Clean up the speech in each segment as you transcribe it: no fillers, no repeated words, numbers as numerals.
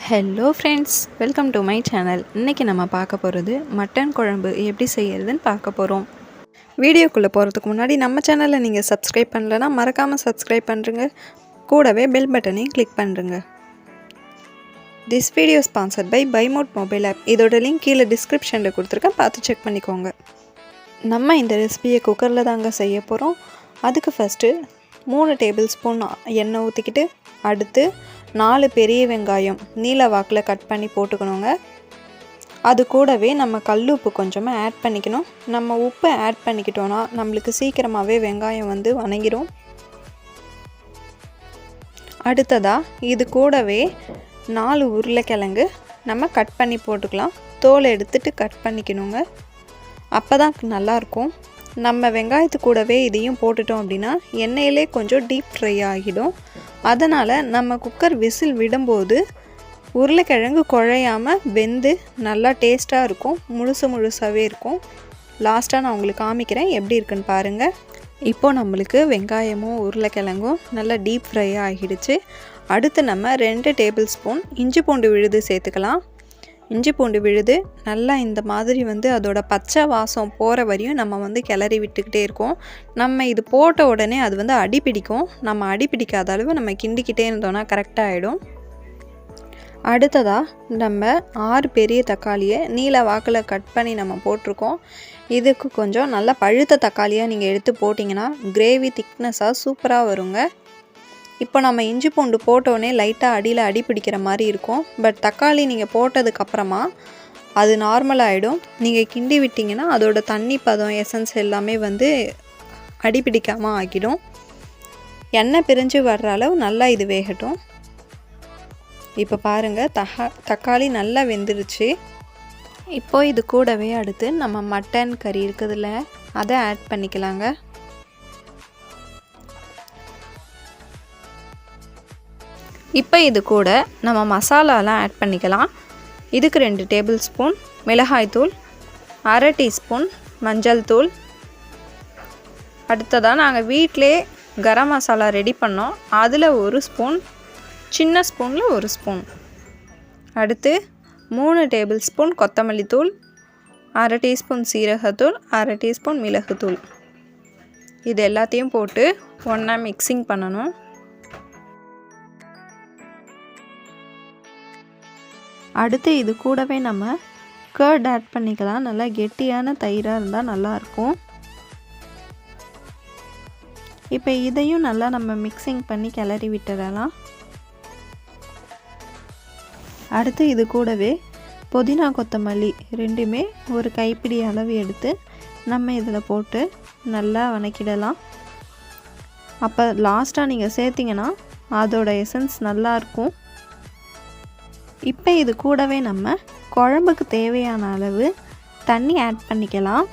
Hello friends, welcome to my channel. இன்றைக்கி நம்ம பார்க்க போகிறது மட்டன் குழம்பு எப்படி செய்கிறதுன்னு பார்க்க போகிறோம். வீடியோக்குள்ளே போகிறதுக்கு முன்னாடி நம்ம சேனலை நீங்கள் சப்ஸ்கிரைப் பண்ணலைன்னா மறக்காமல் சப்ஸ்கிரைப் பண்ணுறங்க. கூடவே பெல் பட்டனையும் கிளிக் பண்ணுறங்க. திஸ் வீடியோ ஸ்பான்சர்ட் பை பைமோட் மொபைல் ஆப். இதோட லிங்க் கீழே டிஸ்கிரிப்ஷனில் கொடுத்துருக்கேன், பார்த்து செக் பண்ணிக்கோங்க. நம்ம இந்த ரெசிபியை குக்கரில் தாங்க செய்ய போகிறோம். அதுக்கு ஃபஸ்ட்டு 3 டேபிள் ஸ்பூன் எண்ணெய் ஊற்றிக்கிட்டு, அடுத்து 4 பெரிய வெங்காயம் நீல வாக்கில் கட் பண்ணி போட்டுக்கணுங்க. அது கூடவே நம்ம கல் உப்பு கொஞ்சமாக ஆட் பண்ணிக்கணும். நம்ம உப்பு ஆட் பண்ணிக்கிட்டோன்னா நம்மளுக்கு சீக்கிரமாகவே வெங்காயம் வணங்கிடும். அடுத்ததாக இது கூடவே 4 உருளைக்கிழங்கு நம்ம கட் பண்ணி போட்டுக்கலாம். தோலை எடுத்துட்டு கட் பண்ணிக்கணுங்க, அப்போ தான் நல்லாயிருக்கும். நம்ம வெங்காயத்து கூடவே இதையும் போட்டுட்டோம் அப்படின்னா எண்ணெயிலே கொஞ்சம் டீப் ஃப்ரை ஆகிடும். அதனால் நம்ம குக்கர் விசில் விடும்போது உருளைக்கிழங்கு குழையாமல் வெந்து நல்லா டேஸ்ட்டாக இருக்கும், முழுசாகவே இருக்கும். லாஸ்ட்டாக நான் உங்களுக்கு காமிக்கிறேன் எப்படி இருக்குன்னு பாருங்கள். இப்போது நம்மளுக்கு வெங்காயமும் உருளைக்கிழங்கும் நல்லா டீப் ஃப்ரை ஆகிடுச்சு. அடுத்து நம்ம 2 டேபிள் ஸ்பூன் இஞ்சி பூண்டு விழுது சேர்த்துக்கலாம். இஞ்சி பூண்டு விழுது நல்லா இந்த மாதிரி அதோட பச்சை வாசம் போகிற வரையும் நம்ம கிளறி விட்டுக்கிட்டே இருக்கோம். நம்ம இது போட்ட உடனே அது அடி பிடிக்கும். நம்ம அடி பிடிக்காத அளவு நம்ம கிண்டிக்கிட்டே இருந்தோன்னா கரெக்டாக ஆகிடும். அடுத்ததாக நம்ம 6 பெரிய தக்காளியை நீல வாக்கில் கட் பண்ணி நம்ம போட்டிருக்கோம். இதுக்கு கொஞ்சம் நல்லா பழுத்த தக்காளியாக நீங்கள் எடுத்து போட்டிங்கன்னா கிரேவி திக்னஸாக சூப்பராக வருங்க. இப்போ நம்ம இஞ்சி பூண்டு போட்டோடனே லைட்டாக அடியில் அடி பிடிக்கிற மாதிரி இருக்கும். பட் தக்காளி நீங்கள் போட்டதுக்கப்புறமா அது நார்மல் ஆகிடும். நீங்கள் கிண்டி விட்டிங்கன்னா அதோட தண்ணி பதம் எசன்ஸ் எல்லாமே அடி பிடிக்காமல் ஆகிடும். எண்ணெய் பிரிஞ்சு வர்ற அளவு நல்லா இது வேகட்டும். இப்போ பாருங்கள், தக்காளி நல்லா வெந்துருச்சு. இப்போ இது கூடவே அடுத்து நம்ம மட்டன் கறி இருக்குதுல்ல, அதை ஆட் பண்ணிக்கலாங்க. இப்போ இது கூட நம்ம மசாலாலாம் ஆட் பண்ணிக்கலாம். இதுக்கு 2 டேபிள் ஸ்பூன் மிளகாய்த்தூள், 1/2 டீஸ்பூன் மஞ்சள் தூள். அடுத்ததாக நாங்கள் வீட்டிலே கரம் மசாலா ரெடி பண்ணோம், அதில் 1 ஸ்பூன், சின்ன ஸ்பூனில் 1 ஸ்பூன். அடுத்து 3 டேபிள் ஸ்பூன் கொத்தமல்லி தூள், 1/2 டீஸ்பூன் சீரகத்தூள், 1/2 டீஸ்பூன் மிளகுத்தூள். இது எல்லாத்தையும் போட்டு ஒன்றா மிக்சிங் பண்ணணும். அடுத்து இது கூடவே நம்ம கர்ட் ஆட் பண்ணிக்கலாம். நல்லா கெட்டியான தயிராக இருந்தால் நல்லாயிருக்கும். இப்போ இதையும் நல்லா நம்ம மிக்சிங் பண்ணி கிளறி விட்டுடலாம். அடுத்து இது கூடவே புதினா கொத்தமல்லி ரெண்டுமே ஒரு கைப்பிடி அளவு எடுத்து நம்ம இதில் போட்டு நல்லா வணக்கிடலாம். அப்போ லாஸ்ட்டாக நீங்கள் சேர்த்திங்கன்னா அதோட எசன்ஸ் நல்லாயிருக்கும். இப்போ இது கூடவே நம்ம குழம்புக்கு தேவையான அளவு தண்ணி ஆட் பண்ணிக்கலாம்.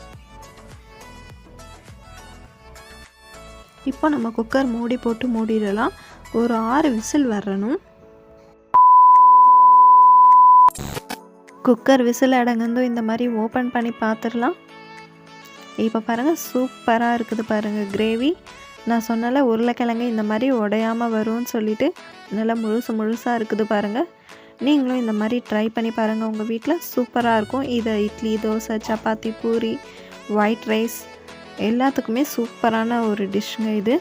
இப்போ நம்ம குக்கர் மூடி போட்டு மூடிடலாம். ஒரு 6 விசில் வரணும். குக்கர் விசில் அடங்குந்தோ இந்த மாதிரி ஓப்பன் பண்ணி பார்த்துடலாம். இப்போ பாருங்கள், சூப்பராக இருக்குது பாருங்கள் கிரேவி. நான் சொன்னால உருளைக்கிழங்கு இந்த மாதிரி உடையாமல் வரும்னு சொல்லிட்டு நல்லா முழுசாக இருக்குது பாருங்கள். நீங்களும் இந்த மாதிரி ட்ரை பண்ணி பாருங்கள், உங்கள் வீட்டில் சூப்பராக இருக்கும். இதை இட்லி, தோசை, சப்பாத்தி, பூரி, ஒயிட் ரைஸ் எல்லாத்துக்குமே சூப்பரான ஒரு டிஷ்ஷுங்க இது.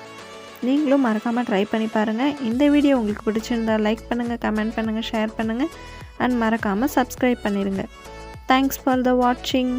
நீங்களும் மறக்காமல் ட்ரை பண்ணி பாருங்கள். இந்த வீடியோ உங்களுக்கு பிடிச்சிருந்தால் லைக் பண்ணுங்கள், கமெண்ட் பண்ணுங்கள், ஷேர் பண்ணுங்கள் அண்ட் மறக்காமல் சப்ஸ்கிரைப் பண்ணிடுங்க. தேங்க்ஸ் ஃபார் த வாட்சிங்.